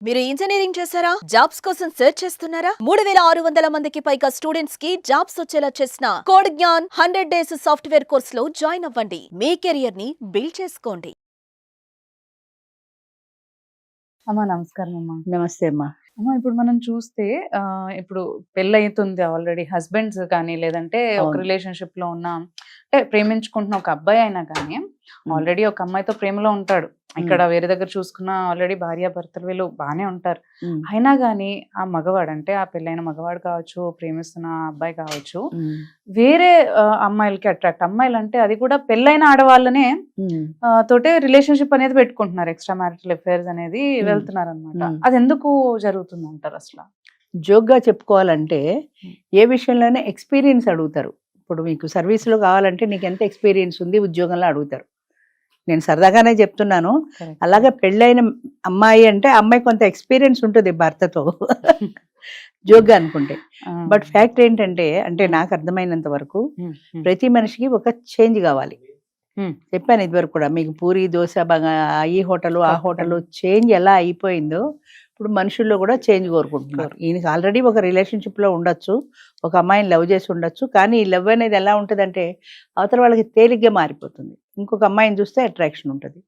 మీరు ఇంజనీరింగ్ చేశారా? జాబ్స్ కోసం సెర్చ్ చేస్తున్నారా? 3600 మందికి పైగా స్టూడెంట్స్ కి జాబ్స్ వచ్చేలా చేసిన code Gyan 100 days software course లో జాయిన్ అవ్వండి. మీ కెరియర్ ని బిల్డ్ చేసుకోండి. అమ్మా నమస్కారం అమ్మా. నమస్తే అమ్మా. అమ్మా ఇప్పుడు మనం చూస్తే ఇప్పుడు పెళ్ళి అవుతుంది ఆల్రెడీ, హస్బెండ్స్ కానీ లేదంటే ఒక అవును. రిలేషన్షిప్ లో ఉన్న అంటే ప్రేమించుకుంటున్న ఒక అబ్బాయి అయినా కానీ ఆల్రెడీ ఒక అమ్మాయితో ప్రేమలో ఉంటాడు. ఇక్కడ వేరే దగ్గర చూసుకున్న ఆల్రెడీ భార్య భర్తలు వీళ్ళు బాగానే ఉంటారు. అయినా కానీ ఆ మగవాడు అంటే ఆ పెళ్ళైన మగవాడు కావచ్చు, ప్రేమిస్తున్న ఆ అబ్బాయి కావచ్చు, వేరే అమ్మాయిలకి అట్రాక్ట్, అమ్మాయిలు అంటే అది కూడా పెళ్ళైన ఆడవాళ్ళనే తోటే రిలేషన్షిప్ అనేది పెట్టుకుంటున్నారు, ఎక్స్ట్రా మ్యారిటల్ అఫైర్స్ అనేది వెళ్తున్నారు అనమాట. అది ఎందుకు జరుగుతుంది అంటారు అసలు? జోక్గా చెప్పుకోవాలంటే ఏ విషయంలోనే ఎక్స్పీరియన్స్ అడుగుతారు. ఇప్పుడు మీకు సర్వీస్లో కావాలంటే నీకు ఎంత ఎక్స్పీరియన్స్ ఉంది ఉద్యోగంలో అడుగుతారు. నేను సరదాగానే చెప్తున్నాను. అలాగే పెళ్ళైన అమ్మాయి అంటే అమ్మాయి కొంత ఎక్స్పీరియన్స్ ఉంటుంది భర్తతో జోక్గా అనుకుంటే. బట్ ఫ్యాక్ట్ ఏంటంటే అంటే నాకు అర్థమైనంత వరకు ప్రతి మనిషికి ఒక చేంజ్ కావాలి. చెప్పాను ఇదివరకు కూడా మీకు, పూరి దోశ బాగా ఈ హోటల్ ఆ హోటల్ చేంజ్ ఎలా అయిపోయిందో ఇప్పుడు మనుషుల్లో కూడా చేంజ్ కోరుకుంటున్నారు. ఈయనకి ఆల్రెడీ ఒక రిలేషన్షిప్లో ఉండొచ్చు, ఒక అమ్మాయిని లవ్ చేసి ఉండొచ్చు, కానీ ఈ లవ్ అనేది ఎలా ఉంటుందంటే అవతల వాళ్ళకి తేలిగ్గా మారిపోతుంది. ఇంకొక అమ్మాయిని చూస్తే అట్రాక్షన్ ఉంటుంది.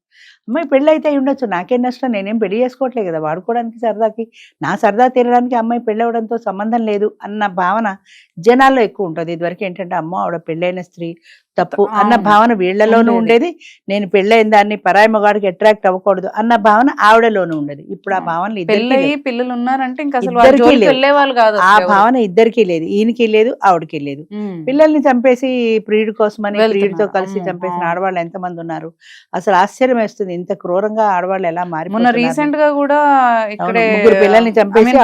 అమ్మాయి పెళ్ళి అయితే ఉండొచ్చు, నాకేం నష్టం, నేనేం పెళ్లి చేసుకోవట్లేదు కదా, వాడుకోవడానికి సరదాకి, నా సరదా తీరడానికి అమ్మాయి పెళ్ళి అవ్వడంతో సంబంధం లేదు అన్న భావన జనాల్లో ఎక్కువ ఉంటుంది. ఇదివరకు ఏంటంటే అమ్మో ఆవిడ పెళ్ళైన స్త్రీ తప్పు అన్న భావన వీళ్లలోనూ ఉండేది. నేను పెళ్ళైన దాన్ని పరాయి మగాడికి అట్రాక్ట్ అవ్వకూడదు అన్న భావన ఆవిడలోనూ ఉండేది. ఇప్పుడు ఆ భావన పిల్లలు ఉన్నారంటే ఇంకా అసలు ఇద్దరికీ లేదు. వెళ్ళేవాళ్ళు కాదు. ఆ భావన ఇద్దరికీ లేదు, ఈయనకి లేదు ఆవిడకి లేదు. పిల్లల్ని చంపేసి ప్రీడ్ కోసమని ప్రీడ్తో కలిసి చంపేసిన ఆడవాళ్ళు ఎంతమంది ఉన్నారు. అసలు ఆశ్చర్యం వేస్తుంది ఇంత క్రూరంగా ఆడవాళ్ళు ఎలా మొన్న రీసెంట్ గా కూడా ఇక్కడే ముగ్గురు పిల్లల్ని చంపేసి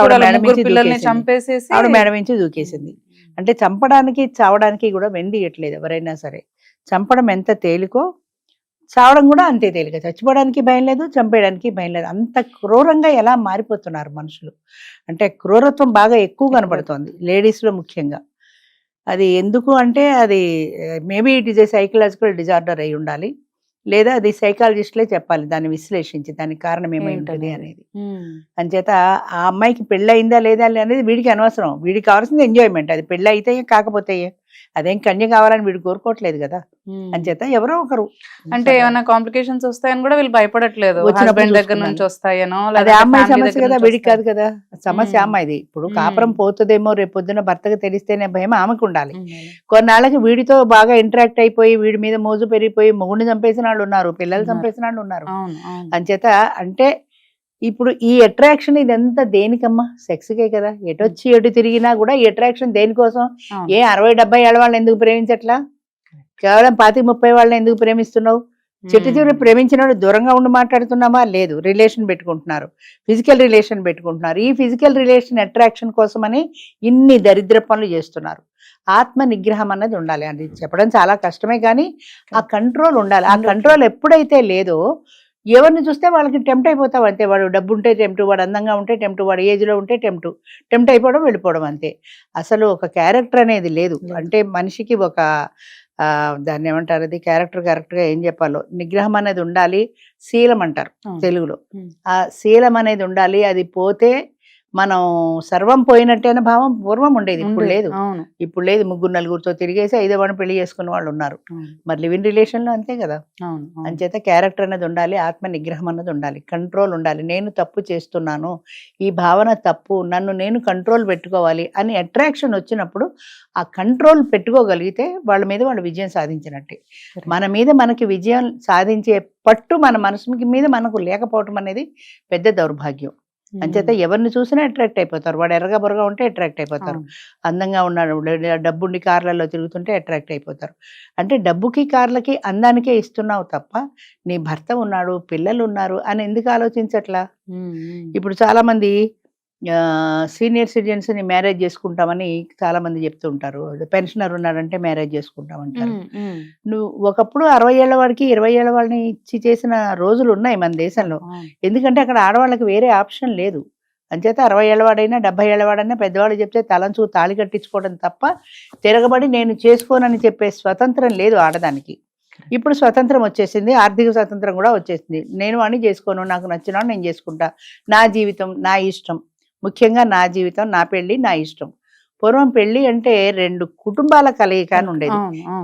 ఆవిడ మేడ నుంచి దూకేసింది. అంటే చంపడానికి చావడానికి కూడా వెండియట్లేదు ఎవరైనా సరే. చంపడం ఎంత తేలికో చావడం కూడా అంతే తేలిక. చచ్చిపోవడానికి భయం లేదు, చంపేయడానికి భయం లేదు. అంత క్రూరంగా ఎలా మారిపోతున్నారు మనుషులు. అంటే క్రూరత్వం బాగా ఎక్కువ కనపడుతోంది లేడీస్లో ముఖ్యంగా. అది ఎందుకు అంటే అది maybe it is a psychological disorder అయి ఉండాలి, లేదా అది సైకాలజిస్టులే చెప్పాలి దాన్ని విశ్లేషించి దానికి కారణం ఏమై ఉంటుంది అనేది. అంచేత ఆ అమ్మాయికి పెళ్ళి అయిందా లేదా అనేది వీడికి అనవసరం. వీడికి కావాల్సింది ఎంజాయ్మెంట్. అది పెళ్ళి అయితే కాకపోతే అదేం కన్య కావాలని వీడు కోరుకోవట్లేదు కదా. అంచేత ఎవరో ఒకరు అంటే ఏమైనా కాంప్లికేషన్స్ వస్తాయని కూడా వీళ్ళు భయపడట్లేదు, హస్బెండ్ దగ్గర నుంచి వస్తాయనో. అదే అమ్మాయి సమస్య కదా, వీడికి కాదు కదా సమస్య. అమ్మాయిది ఇప్పుడు కాపురం పోతుందేమో రేపొద్దున భర్తకు తెలిస్తేనే భయం ఆమెకు ఉండాలి. కొన్నాళ్ళకి వీడితో బాగా ఇంటరాక్ట్ అయిపోయి వీడి మీద మోజు పెరిగిపోయి మొగుడిని చంపేసిన వాళ్ళు ఉన్నారు, పిల్లలు చంపేసిన వాళ్ళు ఉన్నారు. అంచేత అంటే ఇప్పుడు ఈ అట్రాక్షన్ ఇదంతా దేనికమ్మా? సెక్స్కే కదా. ఎటొచ్చి ఎటు తిరిగినా కూడా ఈ అట్రాక్షన్ దేనికోసం? 60-70 ఏళ్ళ వాళ్ళని ఎందుకు ప్రేమించట్లా? కేవలం 25-30 వాళ్ళని ఎందుకు ప్రేమిస్తున్నావు? చెట్టు చివరి ప్రేమించిన వాళ్ళు దూరంగా ఉండి మాట్లాడుతున్నామా? లేదు, రిలేషన్ పెట్టుకుంటున్నారు, ఫిజికల్ రిలేషన్ పెట్టుకుంటున్నారు. ఈ ఫిజికల్ రిలేషన్ అట్రాక్షన్ కోసమని ఇన్ని దరిద్ర పనులు చేస్తున్నారు. ఆత్మ నిగ్రహం అన్నది ఉండాలి. అది చెప్పడం చాలా కష్టమే, కానీ ఆ కంట్రోల్ ఉండాలి. ఆ కంట్రోల్ ఎప్పుడైతే లేదో ఎవరిని చూస్తే వాళ్ళకి టెంప్ట్ అయిపోతావు అంతే. వాడు డబ్బు ఉంటే టెంప్ట్, వాడు అందంగా ఉంటే టెంప్ట్, వాడు ఏజ్లో ఉంటే టెంప్ట్ అయిపోవడం, వెళ్ళిపోవడం అంతే. అసలు ఒక క్యారెక్టర్ అనేది లేదు. అంటే మనిషికి ఒక దాన్ని ఏమంటారు, అది కరెక్ట్గా ఏం చెప్పాలో, నిగ్రహం అనేది ఉండాలి. శీలం అంటారు తెలుగులో. ఆ శీలం అనేది ఉండాలి. అది పోతే మనం సర్వం పోయినట్టే అనే భావం పూర్వం ఉండేది, ఇప్పుడు లేదు. ఇప్పుడు లేదు. 3-4 తిరిగేసి 5వ వాడిని పెళ్లి చేసుకున్న వాళ్ళు ఉన్నారు. మరి లివింగ్ రిలేషన్లో అంతే కదా. అంచేత క్యారెక్టర్ అనేది ఉండాలి, ఆత్మ నిగ్రహం అన్నది ఉండాలి, కంట్రోల్ ఉండాలి. నేను తప్పు చేస్తున్నాను, ఈ భావన తప్పు, నన్ను నేను కంట్రోల్ పెట్టుకోవాలి అని అట్రాక్షన్ వచ్చినప్పుడు ఆ కంట్రోల్ పెట్టుకోగలిగితే వాళ్ళ మీద వాళ్ళు విజయం సాధించినట్టే. మన మీద మనకి విజయం సాధించే పట్టు మన మనసు మీద మనకు లేకపోవటం అనేది పెద్ద దౌర్భాగ్యం. అంచేత ఎవరిని చూసినా అట్రాక్ట్ అయిపోతారు. వాడు ఎర్రగా బొరగా ఉంటే అట్రాక్ట్ అయిపోతారు, అందంగా ఉన్నాడు, డబ్బుండి కార్లలో తిరుగుతుంటే అట్రాక్ట్ అయిపోతారు. అంటే డబ్బుకి కార్లకి అందానికే ఇస్తున్నావు తప్ప నీ భర్త ఉన్నాడు, పిల్లలు ఉన్నారు అని ఎందుకు ఆలోచించట్లా? ఇప్పుడు చాలా మంది సీనియర్ సిటిజన్స్ని మ్యారేజ్ చేసుకుంటామని చాలా మంది చెప్తూ ఉంటారు. పెన్షనర్ ఉన్నాడంటే మ్యారేజ్ చేసుకుంటామంటారు. నువ్వు ఒకప్పుడు 60 ఏళ్ల వాడికి 20 ఏళ్ల వాడిని ఇచ్చి చేసిన రోజులు ఉన్నాయి మన దేశంలో. ఎందుకంటే అక్కడ ఆడవాళ్ళకి వేరే ఆప్షన్ లేదు. అంచేత 60 ఏళ్ళవాడైనా 70 ఏళ్ళవాడైనా పెద్దవాళ్ళు చెప్తే తలంచు తాళి కట్టించుకోవడం తప్ప తిరగబడి నేను చేసుకోనని చెప్పే స్వతంత్రం లేదు ఆడదానికి. ఇప్పుడు స్వతంత్రం వచ్చేసింది, ఆర్థిక స్వతంత్రం కూడా వచ్చేసింది. నేను అని చేసుకోను, నాకు నచ్చినా నేను చేసుకుంటా, నా జీవితం నా ఇష్టం, ముఖ్యంగా నా జీవితం నా పెళ్ళి నా ఇష్టం. పూర్వం పెళ్లి అంటే 2 కుటుంబాల కలయిక అని ఉండేది.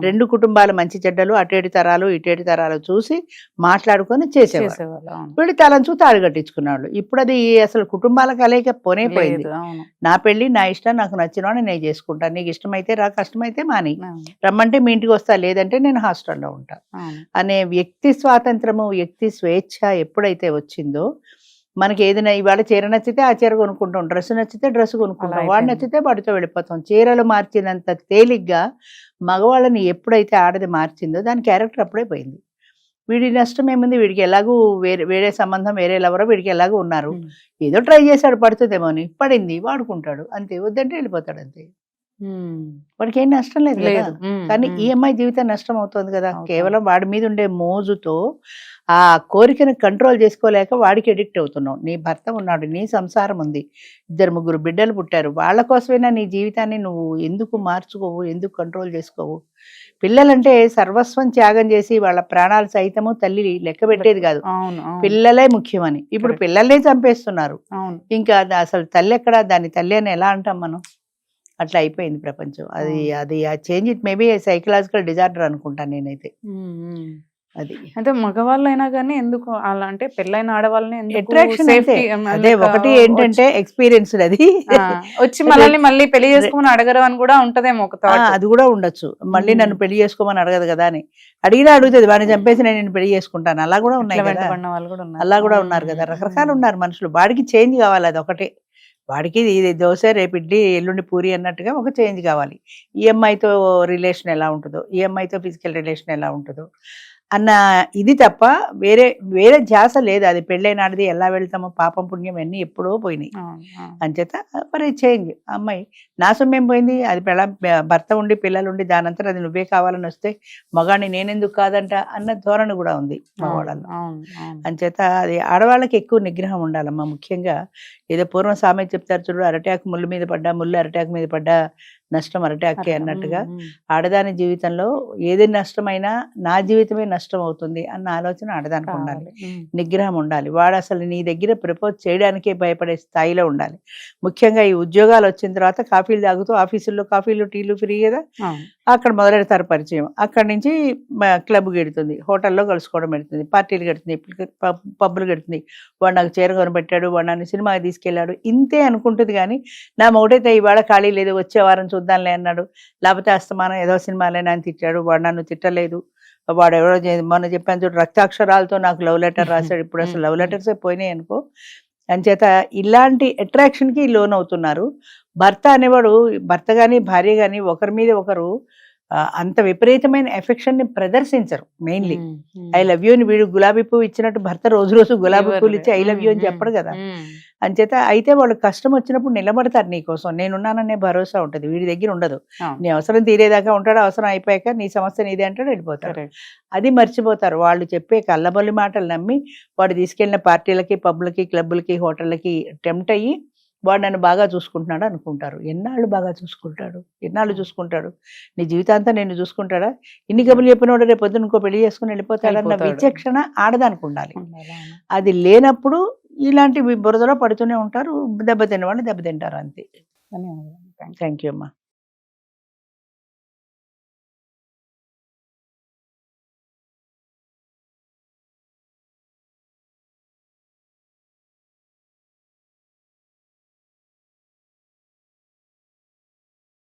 2 కుటుంబాల మంచి చెడ్డలు, అటేడు తరాలు ఇటేడు తరాలు చూసి మాట్లాడుకొని చేసేవారు. వీళ్ళు తలంచు తాడు కట్టించుకున్నాడు. ఇప్పుడు అది అసలు కుటుంబాల కలయిక పోయింది. నా పెళ్లి నా ఇష్టం, నాకు నచ్చిన నేను చేసుకుంటాను, నీకు ఇష్టమైతే రా, కష్టమైతే మాని, రమ్మంటే మీ ఇంటికి వస్తా, లేదంటే నేను హాస్టల్లో ఉంటా అనే వ్యక్తి స్వాతంత్రము, వ్యక్తి స్వేచ్ఛ ఎప్పుడైతే వచ్చిందో మనకి ఏదైనా ఇవాళ చీర నచ్చితే ఆ చీర కొనుక్కుంటాం, డ్రెస్ నచ్చితే డ్రెస్ కొనుక్కుంటాం, వాడు నచ్చితే వాడితో వెళ్ళిపోతాం. చీరలు మార్చినంత తేలిగ్గా మగవాళ్ళని ఎప్పుడైతే ఆడది మార్చిందో దాని క్యారెక్టర్ అప్పుడే పోయింది. వీడి నష్టం ఏముంది, వీడికి ఎలాగూ వేరే సంబంధం వేరే లవరో వీడికి ఎలాగూ ఉన్నారు, ఏదో ట్రై చేశాడు పడుతుందేమో అని, పడింది వాడుకుంటాడు అంతే, వద్దంటే వెళ్ళిపోతాడు అంతే, వాడికి ఏం నష్టం లేదు కదా. కానీ ఈ అమ్మాయి జీవితం నష్టం అవుతుంది కదా, కేవలం వాడి మీద ఉండే మోజుతో ఆ కోరికను కంట్రోల్ చేసుకోలేక వాడికి ఎడిక్ట్ అవుతున్నావు. నీ భర్త ఉన్నాడు, నీ సంసారం ఉంది, 2-3 బిడ్డలు పుట్టారు, వాళ్ళ కోసమైనా నీ జీవితాన్ని నువ్వు ఎందుకు మార్చుకోవు, ఎందుకు కంట్రోల్ చేసుకోవు? పిల్లలంటే సర్వస్వం త్యాగం చేసి వాళ్ళ ప్రాణాలు సైతము తల్లి లెక్క పెట్టేది కాదు, పిల్లలే ముఖ్యమని. ఇప్పుడు పిల్లల్నే చంపేస్తున్నారు. ఇంకా అసలు తల్లి ఎక్కడ, దాని తల్లి అని ఎలా అంటాం మనం? అట్లా అయిపోయింది ప్రపంచం. అది ఆ change it maybe psychological disorder అనుకుంటాను నేనైతే. అది అంటే మగవాళ్ళు అయినా కానీ ఎందుకు అలా అంటే పెళ్ళైన ఆడవాళ్ళని అట్రాక్షన్ అదే ఒకటి ఏంటంటే ఎక్స్పీరియన్స్ అది వచ్చి మళ్ళీ పెళ్లి చేసుకోమని అడగరు అని కూడా ఉంటదేమో ఒక థాట్. అది కూడా ఉండొచ్చు, మళ్ళీ నన్ను పెళ్లి చేసుకోమని అడగదు కదా అని అడిగినా అడుగుతుంది, వాడిని చంపేసి నేను పెళ్లి చేసుకుంటాను, అలా కూడా ఉన్నాయి కదా, అలా కూడా ఉన్నారు కదా, రకరకాలు ఉన్నారు మనుషులు. వాడికి చేంజ్ కావాలి, అది ఒకటే. వాడికి ఇది దోశ రేపు ఇడ్లీ ఎల్లుండి పూరి అన్నట్టుగా ఒక చేంజ్ కావాలి. ఈ అమ్మాయితో రిలేషన్ ఎలా ఉంటుందో, ఈ అమ్మాయితో ఫిజికల్ రిలేషన్ ఎలా ఉంటుందో అన్న ఇది తప్ప వేరే ధ్యాస లేదు. అది పెళ్ళైనాడిది ఎలా వెళ్తామో, పాపం పుణ్యం అన్నీ ఎప్పుడో పోయినాయి. అంచేత మరి చేంజ్. అమ్మాయి నా సొమ్మేం పోయింది, అది భర్త ఉండి పిల్లలుండి దానంతా అది నువ్వే కావాలని వస్తే మగాడిని నేనెందుకు కాదంట అన్న ధోరణి కూడా ఉంది మగవాళ్ళలో. అంచేత అది ఆడవాళ్ళకి ఎక్కువ నిగ్రహం ఉండాలమ్మా. ముఖ్యంగా ఏదో పూర్వం సామెత చెప్తారు చూడు, అరటాకు ముళ్ళు మీద పడ్డా, ముళ్ళు అరటాకు మీద పడ్డా నష్టం అరటాకే అన్నట్టుగా ఆడదాని జీవితంలో ఏది నష్టమైనా నా జీవితమే నష్టం అవుతుంది అన్న ఆలోచన ఆడదానికి ఉండాలి, నిగ్రహం ఉండాలి. వాడు అసలు నీ దగ్గర ప్రపోజ్ చేయడానికే భయపడే స్థాయిలో ఉండాలి. ముఖ్యంగా ఈ ఉద్యోగాలు వచ్చిన తర్వాత కాఫీలు తాగుతూ ఆఫీసుల్లో కాఫీలు టీలు ఫ్రీ కదా, అక్కడ మొదలెడతారు పరిచయం. అక్కడి నుంచి క్లబ్ గెడుతుంది, హోటల్లో కలుసుకోవడం పెడుతుంది, పార్టీలు గడుతుంది, పబ్బులు గడుతుంది. వాడు నాకు చీర కొనిపెట్టాడు, వాడు నన్ను సినిమాకి తీసుకెళ్ళాడు, ఇంతే అనుకుంటుంది. కానీ నా మొదటైతే ఇవాళ ఖాళీ లేదు, వచ్చే వారం చూద్దాంలే అన్నాడు, లేకపోతే అస్తమానం ఏదో సినిమాలే నన్ను తిట్టాడు, వాడు నన్ను తిట్టలేదు, వాడు ఎవరో మొన్న చెప్పాను చూడు రక్తాక్షరాలతో నాకు లవ్ లెటర్ రాశాడు, ఇప్పుడు అసలు లవ్ లెటర్సే పోయినాయి అనుకో. అంచేత ఇలాంటి అట్రాక్షన్కి లోన్ అవుతున్నారు. భర్త అనేవాడు, భర్త కానీ భార్య కానీ ఒకరి మీద ఒకరు అంత విపరీతమైన ఎఫెక్షన్ ని ప్రదర్శించరు. మెయిన్లీ ఐ లవ్ యూ అని వీడు గులాబీ పువ్వు ఇచ్చినట్టు భర్త రోజు రోజు గులాబీ పువ్వులు ఇచ్చి ఐ లవ్ యూ అని చెప్పడు కదా. అంచేత అయితే వాళ్ళు కష్టం వచ్చినప్పుడు నిలబడతారు నీకోసం, నేనున్నాననే భరోసా ఉంటుంది, వీడి దగ్గర ఉండదు. నీ అవసరం తీరేదాకా ఉంటాడు, అవసరం అయిపోయాక నీ సమస్య నీదే అంటాడు, వెళ్ళిపోతాడు. అది మర్చిపోతారు. వాళ్ళు చెప్పే కళ్ళబొల్లి మాటలు నమ్మి వాడు తీసుకెళ్లిన పార్టీలకి, పబ్లకి, క్లబ్బులకి, హోటళ్ళకి టెంప్ట్ అయ్యి వాడు నన్ను బాగా చూసుకుంటున్నాడు అనుకుంటారు. ఎన్నాళ్ళు బాగా చూసుకుంటాడు, ఎన్నాళ్ళు చూసుకుంటాడు? నీ జీవితాంతా నేను చూసుకుంటాడా? ఇన్ని కబుర్లు చెప్పినోడు రేపు పొద్దున ఇంకో పెళ్లి చేసుకుని వెళ్ళిపోతాడన్న విచక్షణ ఆడదానికి ఉండాలి. అది లేనప్పుడు ఇలాంటి బురదలో పడుతూనే ఉంటారు, దెబ్బతిన్న వాళ్ళు దెబ్బతింటారు అంతే. థ్యాంక్ యూ అమ్మా.